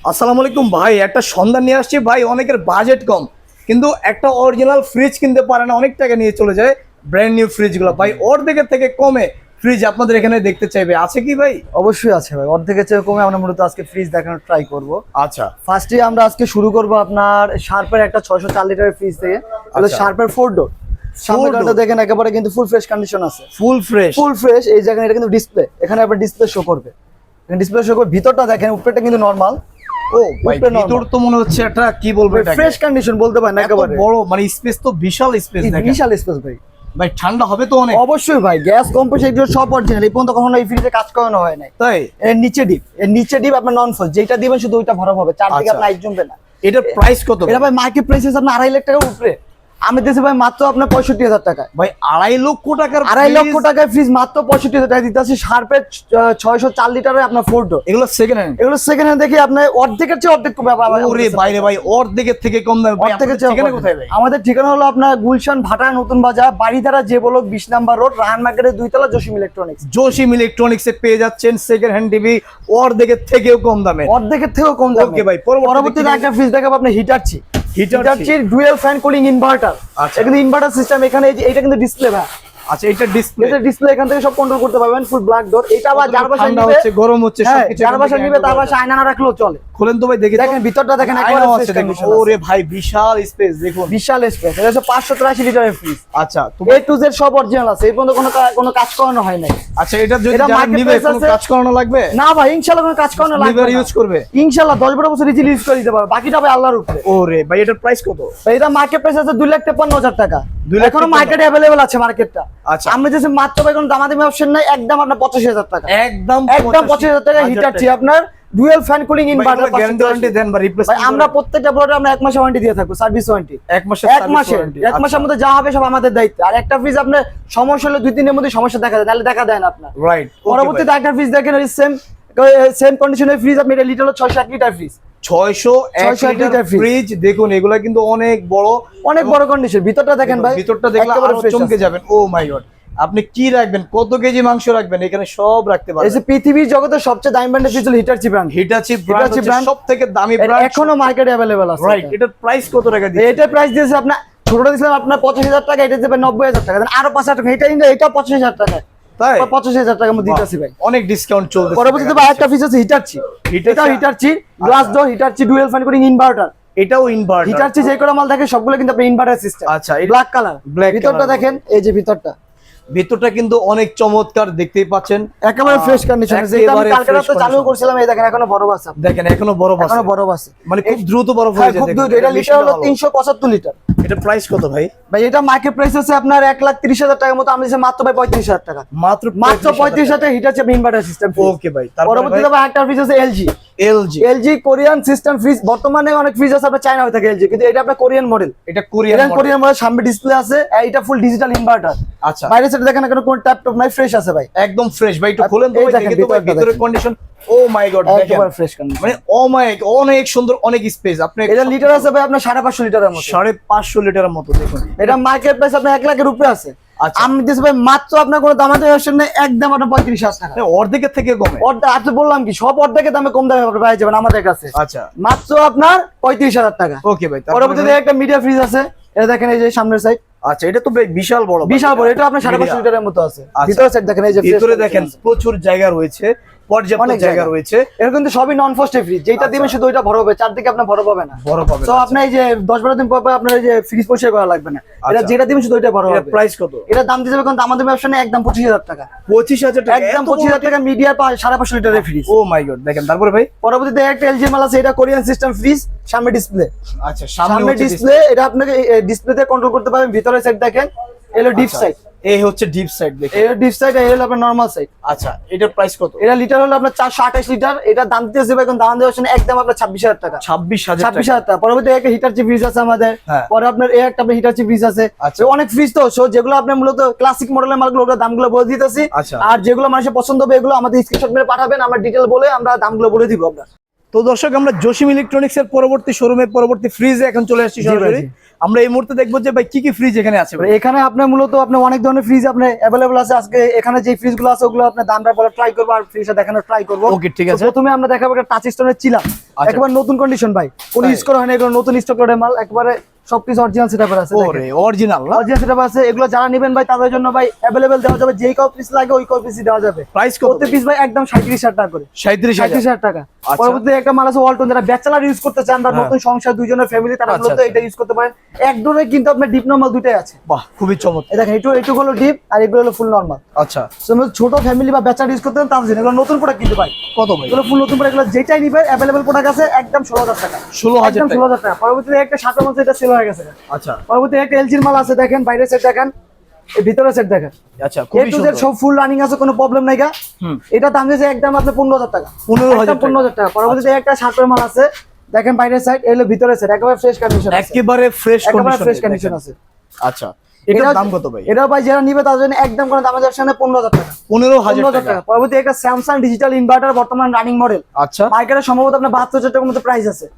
আসসালামু আলাইকুম ভাই, একটা সন্ধান নিয়ে আসছি ভাই। অনেকের বাজেট কম, কিন্তু একটা অরিজিনাল ফ্রিজ কিনতে পারে না, অনেক টাকা নিয়ে চলে যায় ব্র্যান্ড নিউ ফ্রিজগুলো। ভাই অর্ধেকের থেকে কমে ফ্রিজ আপনাদের এখানে দেখতে চাইবে, আছে কি ভাই? অবশ্যই আছে ভাই, অর্ধেকের চেয়ে কমে আমরা মূলত আজকে ফ্রিজ দেখানোর ট্রাই করব। আচ্ছা, ফার্স্টে আমরা আজকে শুরু করব আপনার শার্পের একটা 604 লিটারের ফ্রিজ থেকে। এটা শার্পের 4 ডোর। সামনেটা দেখেন একেবারে কিন্তু ফুল ফ্রেশ কন্ডিশন আছে, ফুল ফ্রেশ। Full fresh. এই জায়গায় এটা কিন্তু ডিসপ্লে, এখানে আপনার ডিসপ্লে শো করবে, ডিসপ্লে শো করবে। ভিতরটা দেখেন, উপরেটা কিন্তু নরমাল। ও ভাই, ভিতর তো মনে হচ্ছে একটা কি বলবো, এটা ফ্রেশ কন্ডিশন বলতে পারেন একেবারে। বড় মানে স্পেস তো বিশাল স্পেস, দেখেন বিশাল স্পেস ভাই। ভাই ঠান্ডা হবে তো অনেক। অবশ্যই ভাই, গ্যাস কম্প্রেসর এগুলো সব অরিজিনাল। এই পর্যন্ত কখনো এই ফ্রিজে কাজ করানো হয় নাই। তাই এর নিচে ডিপ আপনার নন ফোর্স, যেটা দিবেন শুধু ওইটা ভরা হবে, চারদিকে আপনার লাইট জ্বলবে না। এটার প্রাইস কত? এটা ভাই মার্কেট প্রাইস আছে আপনার 2.5 লাখ টাকার উপরে। আমি দিয়েছি ভাই মাত্র আপনার 65,000 টাকা। ভাই 2.5 লক্ষ টাকার 2.5 লক্ষ টাকার ফ্রিজ মাত্র 65,000 টাকা দিতে আছে। শার্পের 604 লিটারের আপনার 4 ডোর। এগুলো সেকেন্ড হ্যান্ড। এগুলো সেকেন্ড হ্যান্ড দেখি আপনার অর্ধেকের চেয়ে অর্ধেক কমে। ওরে বাইরে ভাই, অর্ধেকের থেকে কম দামে। ভাই অর্ধেকের আপনাদের ঠিকানা চেয়ে কোথায় ভাই? আমাদের ঠিকানা হলো আপনার গুলশান ভাটা নতুন বাজার, বাড়িধারা যে বলক 20 নাম্বার রোড, রাহান মার্কেটের 2 তলা, জসিম ইলেকট্রনিক্স। জসিম ইলেকট্রনিক্সে পেয়ে যাচ্ছেন সেকেন্ড হ্যান্ড টিভি অর্ধেকের থেকেও কম দামে। অর্ধেকের থেকেও কম দামে। ওকে ভাই, পরবর্তীতে একটা ফ্রিজ দেখাবো আপনার হিটারচি। হিটারচির ডুয়াল ফ্যান কুলিং ইনভার্টার। আচ্ছা, এটা কিন্তু ইনভার্টার সিস্টেম। এখানে এটা কিন্তু ডিসপ্লে ভাই। আচ্ছা, এটা ডিসপ্লে। এটা ডিসপ্লে এখান থেকে সব কন্ট্রোল করতে পারবেন। ফুল ব্ল্যাক ডোর। এটা আবার যার বাসায় ঠান্ডা নিবে, হচ্ছে গরম হচ্ছে সবকিছু যার বাসায় নিবে তার বাসায় আয়না না রাখলেও চলে। খুলেন তো ভাই, দেখি তো। দেখেন ভিতরটা দেখেন, আয়না একেবারে আছে ফ্রেশ দেখুন। কন্ডিশন। ওরে ভাই, বিশাল স্পেস দেখুন, বিশাল স্পেস। এটা হচ্ছে 583 লিটারের ফ্রিজ। আচ্ছা, এ টু জেড সব অরিজিনাল আছে। এই পর্যন্ত কোনো কাজ করানো হয় নাই। আচ্ছা, এটা যদি এটা যারা market নিবে price কোনো আছে। কাজ করানো লাগবে না ভাই, ইনশাআল্লাহ কোনো কাজ করানো লাগবে না। ইউজ করবে ইনশাআল্লাহ 10-12 বছর ইজিলি ইউজ করে দিতে পারবে। বাকিটা ভাই আল্লাহর উপরে। ওরে ভাই, এটার প্রাইস কত? ভাই এটা মার্কেট প্রাইস আছে 2,53,000 টাকা। 2,53,000 এখনো মার্কেটে अवेलेबल আছে মার্কেটটা। আচ্ছা, আমরা যে মাত্র ভাই কোনো দামাদামি অপশন নাই, একদম আপনার 85,000 টাকা। একদম 85,000 টাকা হিটারচি আপনার dual fan cooling inverter. Guarantee দেন বা রিপ্লেস? ভাই আমরা প্রত্যেকটা প্রোডাক্টে আমরা 1 মাসের ওয়ারেন্টি দিয়ে থাকবো, সার্ভিস ওয়ারেন্টি। 1 মাসের এক মাসের মধ্যে যা হবে সব আমাদের দায়িত্ব। আর একটা ফ্রিজ আপনার সমস্যা হলে 2-3 দিনের মধ্যে সমস্যা দেখা যায়, তাহলে দেখা দেয় না আপনার। রাইট। পরবর্তীতে একটা ফ্রিজ দেখেন, সেম কন্ডিশনের ফ্রিজ। আপনি এটা লিটার হলো 601 লিটার ফ্রিজ। 601 লিটার ফ্রিজ দেখুন। এগুলা কিন্তু অনেক বড়, অনেক বড় কন্ডিশন। ভিতরটা দেখেন ভাই, ভিতরটা দেখলে আরো চমকে যাবেন। ও মাই গড, আপনি কি রাখবেন, কত কেজি মাংস রাখবেন, এখানে সব রাখতে পারবেন। এই যে পৃথিবীর জগতের সবচেয়ে দামি ব্র্যান্ড ফ্রিজ হলো হিটারচি ব্র্যান্ড। হিটাচি ব্র্যান্ড সবথেকে দামি ব্র্যান্ড, এখনো মার্কেটে अवेलेबल আছে। রাইট। এটার প্রাইস কত টাকা দিচ্ছেন? এটার প্রাইস দিয়েছে আপনার, ছোটটা দিয়েছিলাম আপনার 85,000 টাকা, এটা দিবেন 90,000 টাকা। দেন আরো 5,000 টাকা। এটা 85,000 টাকা। তাই 85,000 টাকার মধ্যে দিতেছি ভাই। অনেক ডিসকাউন্ট চলছে। পরবর্তীতে ভাই একটা ফ্রিজ আছে হিটারচি। এটাও Hitachi, glass door, Hitachi dual fan cooling inverter. এটাও ইনভার্টার। হিটারচি যে কোনো মাল থাকে সবগুলো কিন্তু আপনি ইনভার্টার সিস্টেম। আচ্ছা, ব্ল্যাক কালার। ভিতরটা দেখেন, এই যে ভিতরটা, ভিতরটা কিন্তু অনেক চমৎকার, দেখতেই পাচ্ছেন একেবারে ফ্রেশ কন্ডিশন। যেটা আমি কালকে রাতে চালু করছিলাম, এই দেখেন এখনো বরফ আছে। দেখেন এখনো বরফ আছে, এখনো বরফ আছে, মানে খুব দ্রুত বরফ হয়ে যায়। খুব দ্রুত। এটা লিটার হলো 375 লিটার। এটা প্রাইস কত ভাই? ভাই এটা মার্কেট প্রাইস আছে আপনার 1,30,000 টাকার মতো। আমি দিয়েছি মাত্র ভাই 35,000 টাকা। মাত্র 35,000 টাকা হিটার চেপে ইনভার্টার সিস্টেম। ওকে ভাই, তারপরে পরবর্তীতে ভাই একটা ফ্রিজ আছে LG. LG Korean system fridge. বর্তমানে অনেক ফ্রিজ আছে আপনার চায়না হয়ে থাকে এলজি, কিন্তু এটা আপনার কোরিয়ান মডেল। এটা কোরিয়ান মডেল। সামনে ডিসপ্লে আছে, এটা ফুল ডিজিটাল ইনভার্টার। আচ্ছা, বাইরে সেটা দেখেন এখানে কোন ট্যাপ টপ নাই, ফ্রেশ আছে ভাই, একদম ফ্রেশ। ভাই একটু খুলেন তো ভাই, দেখি তো ভাই ভিতরের কন্ডিশন। ও মাই গড, দেখেন একেবারে ফ্রেশ কন্ডিশন। মানে ও মাই, অনেক সুন্দর, অনেক স্পেস। আপনি এটা লিটার আছে ভাই আপনার 550 লিটারের মতো। 550 লিটারের মতো দেখুন। এটা মার্কেট প্রাইস আপনার 1 লাখের উপরে আছে। আচ্ছা, আমি দিয়েছি ভাই মাত্র আপনার কোনো দামাদামি অপশন নেই, একদম আপনার 35,000 টাকা। অর্ধেকের থেকে কমে। আপনি বললাম কি, সব অর্ধেকের দামে কম দামে পাওয়া যাবেন আমাদের কাছে। আচ্ছা, মাত্র আপনার 35,000 টাকা। ওকে ভাই। পরবর্তীতে একটা মিডিয়া ফ্রিজ আছে, এটা দেখেন এই যে সামনের সাইড। আচ্ছা, এটা তো বিশাল বড়, বিশাল বড়। এটা আপনার 550 লিটারের মতো আছে। ভিতরের সাইড দেখেন, এই যে ভিতরে দেখেন প্রচুর জায়গা রয়েছে, পর্যাপ্ত জায়গা রয়েছে। এর কিন্তু সবই নন ফ্রস্টেড ফ্রিজ। যেটা দিবেন শুধু ওইটা বড় হবে, চারদিকে আপনার বড় হবে না। বড় হবে তো আপনি এই যে 10-12 দিন পর আপনার এই যে ফ্রিজ পরিষ্কার করা লাগবে না। এটা যেটা দিবেন শুধু ওইটা বড় হবে। প্রাইস কত? এটা দাম দিতে হবে কোন আমাদের ব্যবসা নেই, একদম 25,000 টাকা। 25,000 টাকা, একদম 25,000 টাকা মিডিয়া 550 লিটারের ফ্রিজ। ও মাই গড, দেখেন তারপরে ভাই। পরবর্তীতে একটা এলজি মাল আছে, এটা কোরিয়ান সিস্টেম ফ্রিজ, সামনে ডিসপ্লে। আচ্ছা, সামনে ডিসপ্লে। এটা আপনাকে ডিসপ্লেতে কন্ট্রোল করতে পারবেন। ভিতরের সাইড দেখেন, এলো ডিপ সাইড। এই হচ্ছে ডিপ সাইড, দেখেন এর ডিপ সাইড, এই হলো আপনার নরমাল সাইড। আচ্ছা, এটার প্রাইস কত? এটা লিটার হলো আপনার 428 লিটার। এটা দাম দিতেছে ভাই, কোন দাম দেওয়ার জন্য একদম আপনার 26,000 টাকা। 26,000 টাকা। পরবর্তীতে একটা হিটারচি ফ্রিজ আছে আমাদের। পরে আপনার এই একটা হিটারচি ফ্রিজ আছে। অনেক ফ্রিজ তো যেগুলো আপনি মূলত ক্লাসিক মডেলের মালগুলো, ওগুলো দামগুলো বলে দিতেছি। আর যেগুলো মানুষের পছন্দ হবে এগুলো আমাদের স্ক্রিনশট মেরে পাঠাবেন, আমরা ডিটেইল বলে আমরা দামগুলো বলে দিব আপনার। তো দর্শক, আমরা জসিম ইলেকট্রনিক্স এর পরবর্তী শোরুমে পরবর্তী ফ্রিজে এখন চলে আসছি সরাসরি। আমরা এই মুহূর্তে দেখবো যে ভাই কি কি ফ্রিজ এখানে আছে। এখানে আপনার মূলত আপনার অনেক ধরনের ফ্রিজ আপনার अवेलेबल আছে। আজকে এখানে যে ফ্রিজগুলো আছে ওগুলো আপনি দামটা বলে ট্রাই করব আর ফ্রিজটা দেখানোর ট্রাই করব। ওকে, ঠিক আছে। প্রথমে আমরা দেখাবো একটা টাচ স্টোনের চিলার। একেবারে নতুন কন্ডিশন ভাই, কোন ইউজ করা হয় না, এগুলো নতুন স্টক লটের মাল, একবারে সবকিছু অরিজিনাল সেটআপ আছে। ওরে অরিজিনাল না, অরিজিনাল সেটআপ আছে। এগুলো যারা নেবেন ভাই তাদের জন্য ভাই अवेलेबल দেওয়া যাবে, যেই কয় পিস লাগে ওই কয় পিসই দেওয়া যাবে। প্রাইস কত? প্রতি পিস ভাই একদম 37,000 টাকা করে। 37,000 টাকা। পরবর্তীতে একটা মাল আছে ওয়ালটন, যারা ব্যাচেলর ইউজ করতে চান বা নতুন সংসার দুইজনের ফ্যামিলি, তারা মূলত এটা ইউজ করতে পারেন। এক ডোরে কিন্তু আপনার ডিপ নরমাল দুটাই আছে। বাহ খুবই চমৎকার। এই দেখেন একটু হলো ডিপ আর এগুলো হলো ফুল নরমাল। আচ্ছা, ছোট ফ্যামিলি বা ব্যাচেলর ইউজ করতে চান তাদের জন্য এগুলো নতুন প্রোডাক্ট কিন্তু ভাই। কত ভাই? এগুলো ফুল নতুন প্রোডাক্ট, এগুলো যেটাই নিবেন अवेलेबल প্রোডাক্ট আছে একদম 16,000 টাকা। 16,000 টাকা। পরবর্তীতে একটা 7 মাস এটা সেল হয়ে গেছে। আচ্ছা, পরবর্তীতে একটা এলজির মাল আছে, দেখেন বাইরের সেট দেখেন, এই ভিতরের সেট দেখেন। আচ্ছা, খুবই সুন্দর, সব ফুল রানিং আছে, কোনো প্রবলেম নাই গা। এটা দাম দিয়েছে একদম আপনি 15,000 টাকা। 15,000 টাকা। পরবর্তীতে একটা 7 মাল আছে, দেখেন বাইরের সাইড, এলো ভিতরের সেট, একেবারে ফ্রেশ কন্ডিশন, একেবারে ফ্রেশ কন্ডিশন আছে। আচ্ছা, এটার দাম কত ভাই? এটা ভাই যারা নিবে তাদের জন্য একদম কোনো দামের ব্যবসা নেই, 15,000 টাকা। 15,000 টাকা। পরবর্তী একটা স্যামসাং ডিজিটাল ইনভার্টার বর্তমান রানিং মডেল। আচ্ছা, মার্কেটে সম্ভবত আপনার 72,000 টাকার মতো প্রাইস আছে।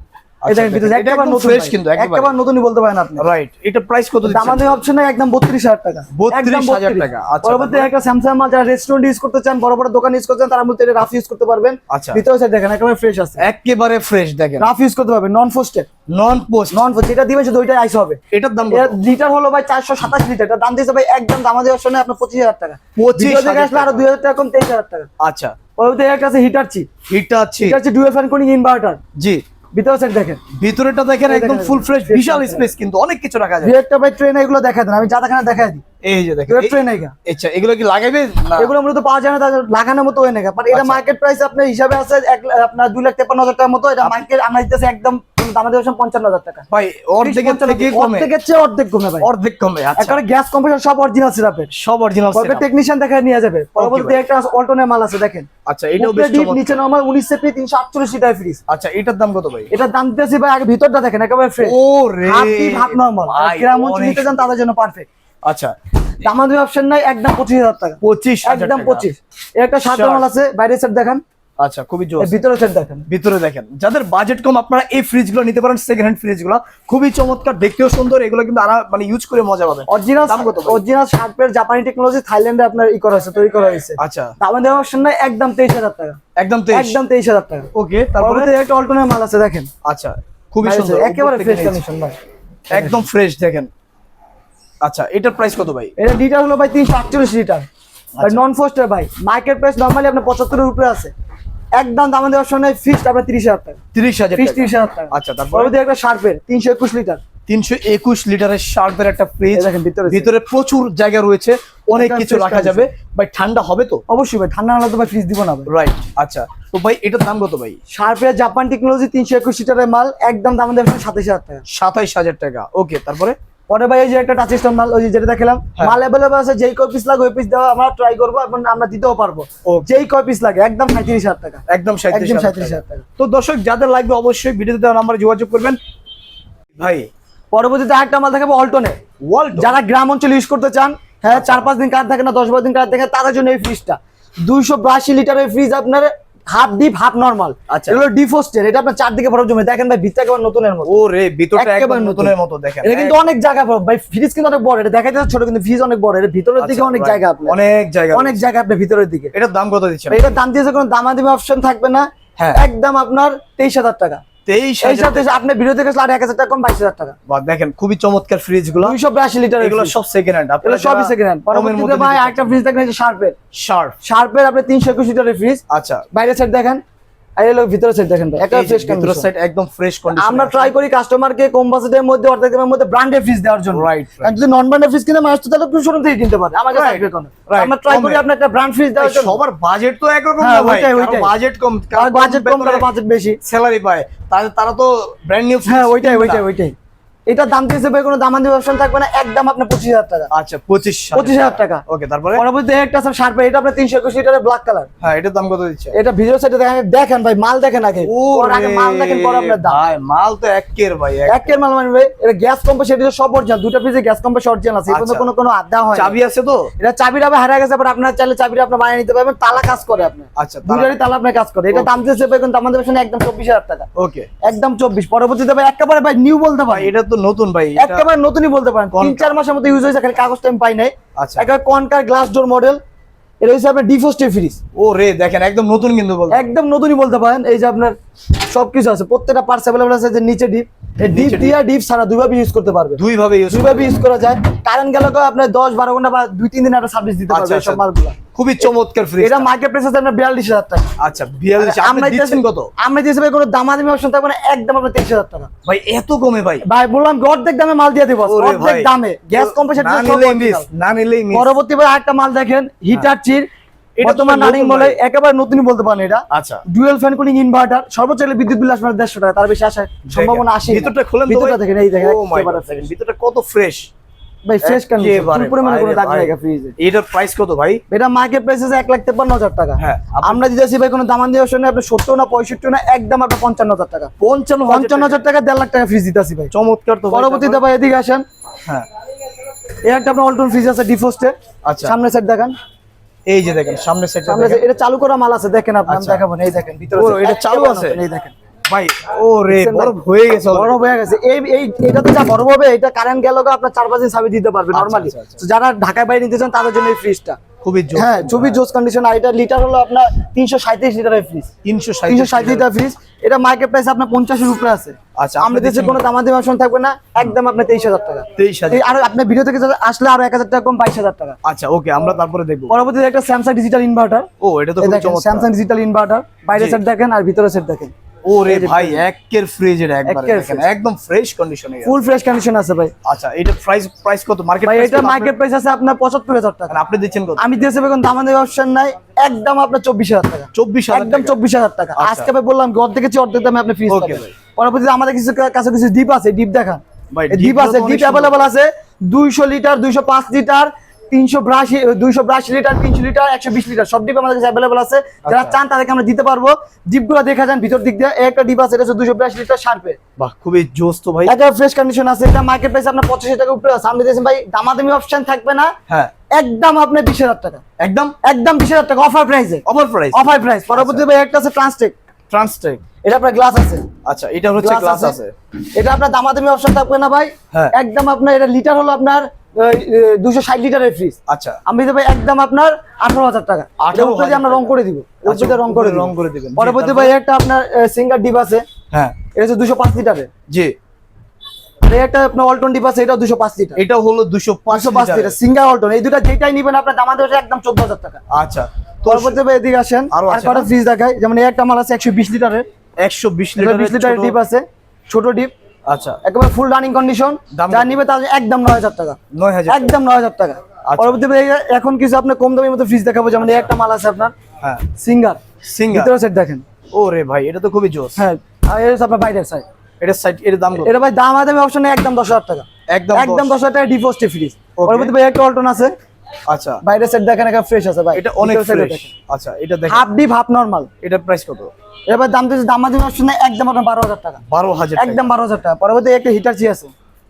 এটা কিন্তু একেবারে নতুন ফ্রেশ, কিন্তু একেবারে নতুনই বলতে পারেন আপনি। রাইট, এটা প্রাইস কত দিচ্ছেন? দামাদি অপশন নাই, একদম 32,000 টাকা। 32,000 টাকা। আচ্ছা, পরবর্তী একটা স্যামসাং মাল, যারা রেস্টুরেন্ট ইউজ করতে চান, বড় বড় দোকান ইউজ করতে চান, তারা মূলত এটা রাফ ইউজ করতে পারবেন। আচ্ছা, ভিতরে সাইড দেখেন একেবারে ফ্রেশ আছে, একেবারে ফ্রেশ দেখেন, রাফ ইউজ করতে পারবেন, নন পোস্টেড। নন পোস্ট যেটা দিবেন শুধু ওইটাই আইস হবে। এটার দাম এর লিটার হলো ভাই 427 লিটার। এটা দাম দিয়েছে ভাই একদম দামাদি অপশনে আপনার 25,000 টাকা। 25,000 আসলে আরো 2,000 টাকা কম, 23,000 টাকা। আচ্ছা, পরবর্তী একটা আছে হিটারচি। হিটারচি ডুয়াল ফ্যান কোনিং ইনভার্টার। জি, ভিতরে সাইড দেখেন, ভিতরেটা দেখেন একদম ফুল ফ্রেশ, বিশাল স্পেস, কিন্তু অনেক কিছু রাখা যায়। একটা ভাই ট্রেন এগুলো দেখা দেন, আমি যা দেখানো দেখাই দিই। এই যে দেখেন ট্রেন এইগা, আচ্ছা, এগুলো কি লাগাইবে না? এগুলো মূলত পাওয়া যায় না, তাদের লাগানোর মতো হয় না। বাট এটা মার্কেট প্রাইস আপনার হিসাবে আছে আপনার 2,53,000 টাকার মতো। এটা মার্কেট আমরা দিতেছি একদম আমাদের 55,000 টাকা। ভাই অর্ধেকের থেকে কমে, অর্ধেকের চেয়ে অর্ধেক কমে ভাই, অর্ধেক কমে। আচ্ছা, একেবারে গ্যাস কম্প্রেসর সব অরিজিনাল সিরাপের, সব অরিজিনাল পরে টেকনিশিয়ান দেখায় নিয়ে যাবে। পরবর্তীতে একটা অল্টনের মাল আছে দেখেন। আচ্ছা, এটাও বেশ চমৎকার। নিচে নরমাল 19 সেপি 348 লিটার ফ্রিজ। আচ্ছা, এটার দাম কত ভাই? এটার দাম দিতেছি ভাই, আগে ভিতরটা দেখেন একেবারে ফ্রেশ। ও রে, ভাব নরমাল, গ্রাম অঞ্চল নিতে যান তাদের জন্য পারফেক্ট। আচ্ছা, দামাদি অপশন নাই, একদম 25,000 টাকা। 25,000 একদম 25। একটা 7 মাল আছে, বাইরের সেট দেখেন। আচ্ছা, খুবই জোস। ভিতরে সেট দেখেন, ভিতরে দেখেন। যাদের বাজেট কম, আপনারা এই ফ্রিজগুলো নিতে পারেন, সেকেন্ড হ্যান্ড ফ্রিজগুলো খুবই চমৎকার, দেখতেও সুন্দর। এগুলো কিন্তু মানে ইউজ করে মজা পাবেন। অরিজিনাল দাম কত? অরিজিনাল শার্পের জাপানি টেকনোলজি, থাইল্যান্ডে আপনার তৈরি করা হয়েছে। আচ্ছা, দামাদি অপশন নাই, একদম 23,000 টাকা। একদম 23,000 টাকা। ওকে, তারপরে একটা অল্টনের মাল আছে দেখেন। আচ্ছা, খুবই সুন্দর, একেবারে ফ্রেশ কন্ডিশন ভাই, একদম ফ্রেশ দেখেন। আচ্ছা, এটার প্রাইস কত ভাই? এটা লিটার হলো ভাই 348 লিটার, ভাই নন ফোস্টার ভাই। মার্কেট প্রাইস নরমালি আপনার 75 এর উপরে আছে। একদম দামাদি অপশন নাই, ফিক্সড আপনার 30,000 টাকা। 30,000 ফিক্সড 30,000 টাকা। আচ্ছা, তারপরে একটা শার্পের 321 লিটার, 321 লিটারের শার্পের একটা ফ্রিজ দেখেন। ভিতরে প্রচুর জায়গা রয়েছে, অনেক কিছু রাখা যাবে। ভাই ঠান্ডা হবে তো? অবশ্যই ভাই, ঠান্ডা না হলে তো ভাই ফ্রিজ দিব না ভাই। রাইট। আচ্ছা, তো ভাই এটার দাম কত ভাই? শার্পের জাপান টেকনোলজি 321 লিটারের মাল, একদম দাম দেবেন 27,000 টাকা। 27,000 টাকা। ওকে, তারপরে পরে ভাই এই যে একটা টাচ স্টোন মাল, ওই যে যেটা দেখালাম, মাল अवेलेबल আছে, যেই কয় পিস লাগে ওই পিস দেওয়া আমরা ট্রাই করব এবং আমরা দিতেও পারবো। যেই কয় পিস লাগে একদম 37,000 টাকা। একদম 37,000 টাকা। তো দর্শক যাদের লাগবে অবশ্যই ভিডিওতে দেওয়া নম্বরে যোগাযোগ করবেন ভাই। পরবর্তীতে আরেকটা মাল দেখাবো অল্টনে। যারা গ্রাম অঞ্চলে ইউজ করতে চান, হ্যাঁ 4-5 দিন কাজ থাকে না, 10-12 দিন কাজ থাকে, তাদের জন্য এই ফ্রিজটা 282 লিটারের ফ্রিজ, আপনার হাফ ডিপ হাফ নরমাল। আচ্ছা, এগুলো ডিফোস্টেড, এটা আপনার চারদিকে বরফ জমে, দেখেন ভাই ভিতরটা কেমন নতুনের মতো। ওরে, ভিতরটা একদম নতুনের মতো দেখেন। এটা কিন্তু অনেক জায়গা ভাই, ফ্রিজ কিন্তু অনেক বড়, এটা দেখা যাচ্ছে ছোট কিন্তু ফ্রিজ অনেক বড়। এর ভিতরের দিকে অনেক জায়গা, আপনার অনেক জায়গা আপনার ভিতরের দিকে। এটার দাম কত দিচ্ছেন? এটার দাম দিয়েছে, কোনো দামাদামি অপশন থাকবে না, একদম আপনার 23,000 টাকা। 23,000 আপনি ভিডিও থেকে 1,000 টাকা কম, 22,000 টাকা। দেখেন খুবই চমৎকার ফ্রিজ গুলো, 282 লিটার, এগুলো সব সেকেন্ড হ্যান্ড। আপনারা সবই সেকেন্ড হ্যান্ড। পরবর্তীতে ভাই একটা ফ্রিজ দেখেন, শার্পের আপনি 321 লিটারের ফ্রিজ। আচ্ছা, বাইরের সাইড দেখেন, আর এর ভিতরের সাইড দেখেন ভাই, একটা ফ্রেশ কন্ডিশন, সাইড একদম ফ্রেশ কন্ডিশন। আমরা ট্রাই করি কাস্টমারকে কম বাজেটের মধ্যে, অর্ধেক দামের মধ্যে ব্র্যান্ডেড ফ্রিজ দেওয়ার জন্য। রাইট। আর যদি নন ব্র্যান্ডেড ফ্রিজ কিনে মানুষ তো তাহলে শোরুম থেকে কিনতে পারে, আমার কাছে আসবে কেন? আমরা ট্রাই করি আপনার একটা ব্র্যান্ড ফ্রিজ দেওয়ার জন্য। সবার বাজেট তো একরকম না ভাই, বাজেট কম, বাজেট কম, বাজেট বেশি, স্যালারি পায়, তারা তো ব্র্যান্ড নিউ। হ্যাঁ, ওইটাই। এটা দাম দিয়েছে ভাই, কোনো দামাদি অপশন থাকবে না, একদম আপনি 25,000 টাকা। আচ্ছা, 25,000 টাকা। ওকে, তারপরে পরবর্তীতে একটা আছে শার্পের, এটা আপনি 321 লিটারের ব্ল্যাক কালার। হ্যাঁ, এটার দাম কত দিচ্ছে? এটা ভিডিও সাইডে দেখেন ভাই, মাল দেখেন আগে, আগে মাল দেখেন, পরে আপনার দাম। ভাই মাল তো একের ভাই, একের মাল মানে ভাই, এটা গ্যাস কম্প্রেসর, এটা সব অরিজিনাল, দুটো ফ্রিজে গ্যাস কম্প্রেসর অরিজিনাল আছে, এর কোনো আড্ডা হয়। চাবি আছে তো? এটা চাবিটা হারিয়ে গেছে, বাট আপনার চাইলে চাবিটা আপনি বানিয়ে নিতে পারবেন, তালা কাজ করে আপনার। আচ্ছা, দুটারই তালা আপনার কাজ করে। এটা দাম দিয়েছে ভাই, কিন্তু আমাদের পেছনে একদম 24,000 টাকা। ওকে, একদম 24। পরবর্তীতে ভাই একেবারে ভাই নিউ বলতে ভাই, এটা তো নতুন ভাই, একেবারে নতুনই বলতে পারেন, 3-4 মাসের মধ্যে ইউজ হয়েছে, খালি কাগজ টাইম পাই নাই। আচ্ছা, একটা কনকার গ্লাস ডোর মডেল, এটা হচ্ছে আপনার ডিফ্রস্টেড ফ্রিজ। ও রে দেখেন একদম নতুন কিন্তু বলতে একদম নতুনই বলতে পারেন। এই যে আপনার সবকিছু আছে, প্রত্যেকটা পার্টস अवेलेबल আছে। যে নিচে ডিপ, এই ডিপ দিয়া ডিপ ছাড়া দুইভাবে ইউজ করতে পারবে, দুইভাবে ইউজ করা যায়। কারেন্ট গেলে তো আপনি 10-12 ঘন্টা বা 2-3 দিন একটা সার্ভিস দিতে পারবে সব মালগুলো। খুবই চমৎকার ফ্রিজ। এটা মার্কেট প্রাইস আছে আপনার 42000 টাকা। আচ্ছা 42 আপনি দিচ্ছেন কত? আমরা দিয়েছি ভাই কোনো দামাদামি অপশন থাকবে না, একদম আপনার 23000 টাকা। ভাই এত কমে ভাই? ভাই বললাম অর্ধেক দামে মাল দিয়ে দেব, অর্ধেক দামে গ্যাস কম্প্রেসার না নিলেই মিস। পরবর্তী ভাই আরেকটা মাল দেখেন, হিটার চির। এটা তোমার নারিং বলে একেবারে নতুনই বলতে পারেন। এটা আচ্ছা ডুয়াল ফ্যান কুলিং ইনভার্টার, সর্বোচ্চ বিদ্যুৎ বিল আসবে 150 টাকা, তার বেশি আসার সম্ভাবনা আসে। ভিতরটা খুলেন তো, ভিতরটা দেখেন, এই দেখেন ও মাই গড, ভিতরটা কত ফ্রেশ ভাই, ফ্রেশ কন্ডিশন, ফুল পরিমাণে কোনো দাগ নাই ফ্রিজে। এটার প্রাইস কত ভাই? এটা মার্কেট প্রাইস আছে 1,53,000 টাকা। হ্যাঁ, আমরা দিতেছি ভাই কোনো দামান দিয়ে শুনে আপনি 70 না 65 না, একদম আপনার 55,000 টাকা। 55,000 টাকা 1.5 লাখ টাকা ফ্রিজ দিতেছি ভাই। চমৎকার তো। পরবর্তীতে ভাই এদিকে আসেন। হ্যাঁ, এই একটা আপনার অল্টন ফ্রিজ আছে ডিফ্রস্টে। আচ্ছা সামনে সাইড দেখেন, এই যে দেখেন সামনে সেট, এটা চালু করা মাল আছে, দেখেন আপনি, আমি দেখাবো না। এই দেখেন ভিতরে এটা চালু আছে, এই দেখেন ভাই। ও রে বরফ হয়ে গেছে, বরফ হয়ে গেছে। এই এটাতে যা বরফ হবে, এটা কারেন্ট গেল আপনার 4-5 দিন সার্ভিস দিতে পারবে নরমালি। যারা ঢাকায় বাইরে নিতে চান তাদের জন্য এই ফ্রিজটা খুবই জোস। হ্যাঁ, খুবই জোস কন্ডিশন। আর এটা লিটার হলো আপনার 337 লিটারের ফ্রিজ। 337 litre fridge. এটা মার্কেট প্রাইস আপনার 50 এর উপরে আছে। আচ্ছা, আমরা দেশে কোনো দামাদামি অপশন থাকবে না, একদম আপনার 23,000 টাকা। 23,000। আর আপনার ভিডিও থেকে আসলে আরো 1000 টাকা কম, 22,000 টাকা। আচ্ছা ওকে, আমরা তারপরে দেখব। পরবর্তীতে একটা স্যামসাং ডিজিটাল ইনভার্টার। ও এটা তো খুব চমৎকার। স্যামসাং ডিজিটাল ইনভার্টার, বাইরে সেট দেখেন আর ভিতরে সেট দেখেন। ওরে ভাই একের ফ্রিজ, এটা একবার দেখেন একদম ফ্রেশ কন্ডিশনে, ফুল ফ্রেশ কন্ডিশন আছে ভাই। আচ্ছা এটা প্রাইস কত মার্কেট ভাই? প্রাইস? এটা মার্কেট প্রাইস আছে আপনার 75,000 টাকা। আপনি দিচ্ছেন কত? আমি দিয়েছি এখন দামাদামি অপশন নাই, একদম আপনার 24,000 টাকা। 24,000 একদম 24,000 টাকা। আজকে ভাই বললাম অর্ধেক থেকে অর্ধেক দামে আপনি ফ্রিজ পাবেন। পরবর্তীতে আমাদের কাছে কিছু ডিপ আছে, ডিপ দেখান। ডিপ আছে, ডিপ अवेलेबल আছে 200 litre, 205 litre, 282 litre, 300 litre, 120 litre, সব ডিপ আমাদের কাছে अवेलेबल আছে। যারা চান তাদেরকে আমরা দিতে পারবো। ডিপগুলো দেখা যান ভিতর দিক দিয়ে। একটা ডিপ আছে, এটা হচ্ছে 282 লিটার শার্পে। বাহ খুবই জোস তো ভাই। এটা ফ্রেশ কন্ডিশন আছে। এটা মার্কেট প্রাইস আপনার 85,000 টাকা উপরে আছে। আমরা দিয়েছেন ভাই দামাদামি অপশন থাকবে না। হ্যাঁ, একদম আপনি 20,000 টাকা। একদম 20,000 টাকা অফার প্রাইসে। Offer price. পরবর্তীতে ভাই একটা আছে ট্রান্সটেক। এটা আপনার গ্লাস আছে। আচ্ছা এটা হচ্ছে গ্লাস আছে। এটা আপনার দামাদামি অপশন থাকবে না ভাই। একদম আপনার এটা লিটার হলো আপনার 260 লিটারের ফ্রিজ। আচ্ছা আমি দেব একদম আপনার 18,000 টাকা। এটা উপরে আমরা রং করে দিব, উপরে রং করে দিবেন। পরবর্তী ভাই একটা আপনার সিঙ্গার ডিপ আছে। হ্যাঁ, এটা হচ্ছে 205 লিটারের। জি। আর একটা আপনার অল্টন ডিপ আছে, এটাও 205 লিটার। এটা হলো 205 লিটার সিঙ্গার অল্টন। এই দুটো যেটাই নেবেন আপনার দামাদামি একদম 14,000 টাকা। আচ্ছা পরবর্তী ভাই এদিকে আসেন, আর কটা ফ্রিজ দেখাই। যেমন এই একটা মাল আছে 120 লিটারের। 120 লিটারের ডিপ আছে, ছোট ডিপ। আচ্ছা একেবারে ফুল রানিং কন্ডিশন। যা নিবে তার একদম 9,000 টাকা। 9,000 একদম 9,000 টাকা। পরবর্তী এখন কিছু আপনার কম দামের মধ্যে ফ্রিজ দেখাবো। যেমন এই একটা মাল আছে আপনার, হ্যাঁ সিঙ্গার ভিতরে সেট দেখেন। ওরে ভাই এটা তো খুবই জোস। হ্যাঁ, আর এর আপনার বাইরের সাইড, এটা সাইড, এর দাম কত? এটা ভাই দামাদামি অপশনে একদম 10,000 টাকা। একদম 10,000 টাকা ডিফ্রস্টেড ফ্রিজ। পরবর্তী ভাই একটা অল্টন আছে। আচ্ছা বাইরের সেট দেখেন, একটা ফ্রেশ আছে ভাই, এটা অনেক ফ্রেশ। আচ্ছা এটা দেখেন হাফ ডিপ হাফ নরমাল। এটা প্রাইস কত? এবার দাম দিয়েছে দামাদামি অপশনে একদম আপনার 12,000 টাকা। 12,000 একদম 12,000 টাকা। পরবর্তী একটা হিটার চি আছে।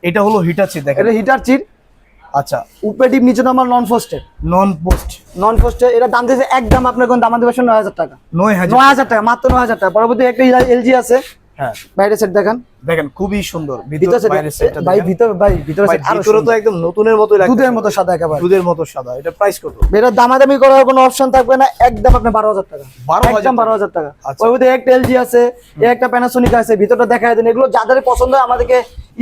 এটা হলো হিটার চি দেখেন। এটা হিটার চির। আচ্ছা উপরে ডিপ, নিচে নরমাল, নন পোস্টেড। নন পোস্টেড। এটা দাম দিয়েছে একদম আপনার কোন দামাদামি অপশন 9,000 টাকা। 9,000 টাকা, মাত্র 9,000 টাকা। পরবর্তী একটা এলজি আছে। হ্যাঁ, বাইরে সেট দেখেন খুবই সুন্দর। ভিতরে বাইরে সেটটা ভাই, ভিতরে সেট আরো ভিতরে তো একদম নতুনের মতোই লাগে, দুধের মতো সাদা, একেবারে দুধের মতো সাদা। এটা প্রাইস কত? এটা দামাদামি করার কোনো অপশন থাকবে না, একদম আপনার 12,000 টাকা। 12,000 টাকা। পরবর্তী একটা এলজি আছে, একটা প্যানাসোনিক আছে। ভিতরটা দেখায় দেন। এগুলো যাদের পছন্দ হয় আমাদেরকে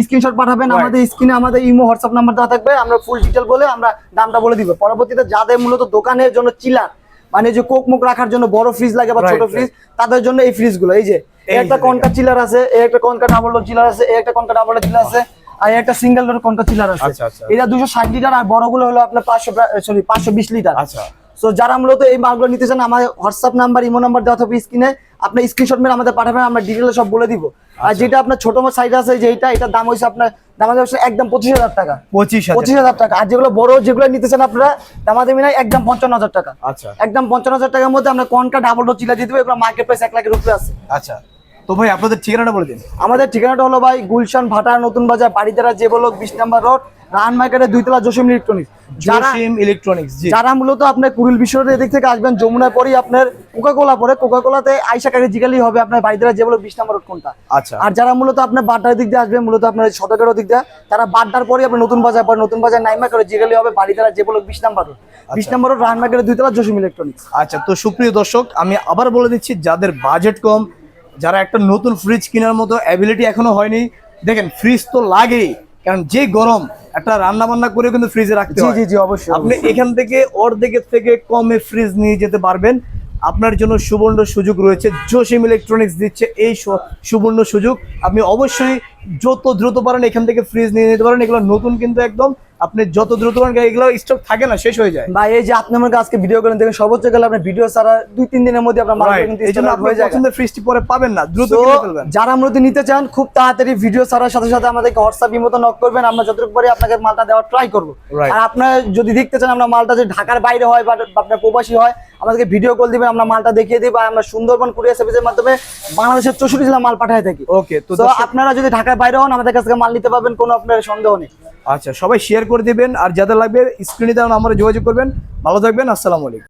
স্ক্রিনশট পাঠাবেন। আমাদের স্ক্রিনে আমাদের ইমো হোয়াটসঅ্যাপ নাম্বার দেওয়া থাকবে। আমরা ফুল ডিটেল বলে আমরা দামটা বলে দিব। পরবর্তীতে যাদের মূলত দোকানের জন্য চিলার, মানে যে কোক মুখ রাখার জন্য বড় ফ্রিজ লাগে বা ছোট ফ্রিজ, তাদের জন্য এই ফ্রিজ গুলো। এই যে একটা কনকা চিলার আছে, একটা কনকা ডাবল ডোর চিলার আছে, একটা কনকা ডাবল ডোর চিলার আছে, আর একটা সিঙ্গেল ডোর কনকা চিলার আছে। এটা 260 লিটার, আর বড়গুলো হলো আপনার 520 লিটার। আচ্ছা, সো যারা মূলত এই মালগুলো নিতে চান, আমাদের হোয়াটসঅ্যাপ নাম্বার, ইমো নাম্বার দেওয়া থাকবে স্ক্রিনে। আপনি স্ক্রিনশট মেরে আমাদের পাঠাবেন, আমরা ডিটেইলে সব বলে দিব। আর যেটা আপনার ছোট সাইজ আছে, যেটা এটার দাম হইছে আপনার দামাদামি একদম 25,000 টাকা। 25,000 টাকা। আর যেগুলো বড় যেগুলো নিতে চান আপনারা, দামাদামি নাই, একদম 55,000 টাকা। আচ্ছা, একদম 55,000 টাকার মধ্যে আমরা কনকা ডাবল ডোর চিলা দিয়ে দিব। এগুলো মার্কেট প্রাইস 1 লাখের উপরে আছে। আচ্ছা, তো ভাই আপনাদের ঠিকানাটা বলে দিন। আমাদের ঠিকানাটা হলো ভাই গুলশান ভাটা নতুন বাজার, বাড়িদারা যে বলক 20 নম্বর রোড, রান মার্কেটের 2 তলা জসিম ইলেকট্রনিক্স। জসিম ইলেকট্রনিক্স, জি। যারা মূলত আপনার কুড়িল বিশ্বরোডের দিক থেকে আসবেন, যমুনায় পরেই আপনার কোকাকোলা পরে, কোকাকোলাতে আইসা কাকে জিগালেই হবে আপনার বাড়িতে যে বলো 20 নম্বর রোড কোনটা। আচ্ছা। আর যারা মূলত আপনার বাড্ডার দিক দিয়ে আসবেন, মূলত আপনার সদকের দিক দিয়ে, তারা বাড্ডার পরে আপনার নতুন বাজার পরে, নতুন বাজার নাইমা করে জিগালেই হবে বাড়িতে যে বলো 20 নম্বর রোড। 20 নম্বর রোড রান মার্কেটের 2 তলা জসিম ইলেকট্রনিক্স। আচ্ছা, তো সুপ্রিয় দর্শক, আমি আবার বলে দিচ্ছি, যাদের বাজেট কম, যারা একটা নতুন ফ্রিজ কেনার মতো অ্যাবিলিটি এখনো হয়নি, দেখেন ফ্রিজ তো লাগেই, কারণ যে গরম একটা রান্না বান্না করে কিন্তু ফ্রিজে রাখতে হয়। জি জি অবশ্যই। আপনি এখান থেকে অর্ধেকের থেকে কমে ফ্রিজ নিয়ে যেতে পারবেন। আপনার জন্য সুবর্ণ সুযোগ রয়েছে, জসিম ইলেকট্রনিক্স দিচ্ছে এই সুবর্ণ সুযোগ। আপনি অবশ্যই যত দ্রুত পারেন এখান থেকে ফ্রিজ নিয়ে নিতে পারেন। এগুলো নতুন কিন্তু একদম, আপনি যত দ্রুত পারেন, এগুলো স্টক থাকে না, শেষ হয়ে যায়। ভাই এই যে আপনি আমার আজকে ভিডিও করেন, দেখেন সর্বোচ্চ গেলে আপনি ভিডিও ছাড়া 2-3 দিনের মধ্যে আপনার মাল কিন্তু এই জন্য আপনি হয়ে যায়। পছন্দের ফ্রিজটি পরে পাবেন না, দ্রুত কিনে ফেলবেন। যারা মূলত নিতে চান খুব তাড়াতাড়ি ভিডিও ছাড়ার সাথে সাথে আমাদেরকে হোয়াটসঅ্যাপ ইমোতে নক করবেন, আমরা যতটুকু পারি আপনাকে মালটা দেওয়ার ট্রাই করব। আর আপনার যদি দেখতে চান আমরা মালটা যদি ঢাকার বাইরে হয় বা আপনার প্রবাসী হয়, আমাদেরকে ভিডিও কল দিবেন, আমরা মালটা দেখিয়ে দিই, বা আমরা সুন্দরবন কুরিয়ার সার্ভিসের মাধ্যমে বাংলাদেশের 64 জেলা মাল পাঠায় থাকি। ওকে, তো আপনারা যদি ঢাকার বাইরে হন আমাদের কাছ থেকে মাল নিতে পারবেন, কোনো আপনার সন্দেহ নেই। আচ্ছা, সবাই শেয়ার করে দিবেন, আর যাদের লাগবে স্ক্রিনে দেওয়া নম্বরে যোগাযোগ করবেন। ভালো থাকবেন, আসসালামু আলাইকুম।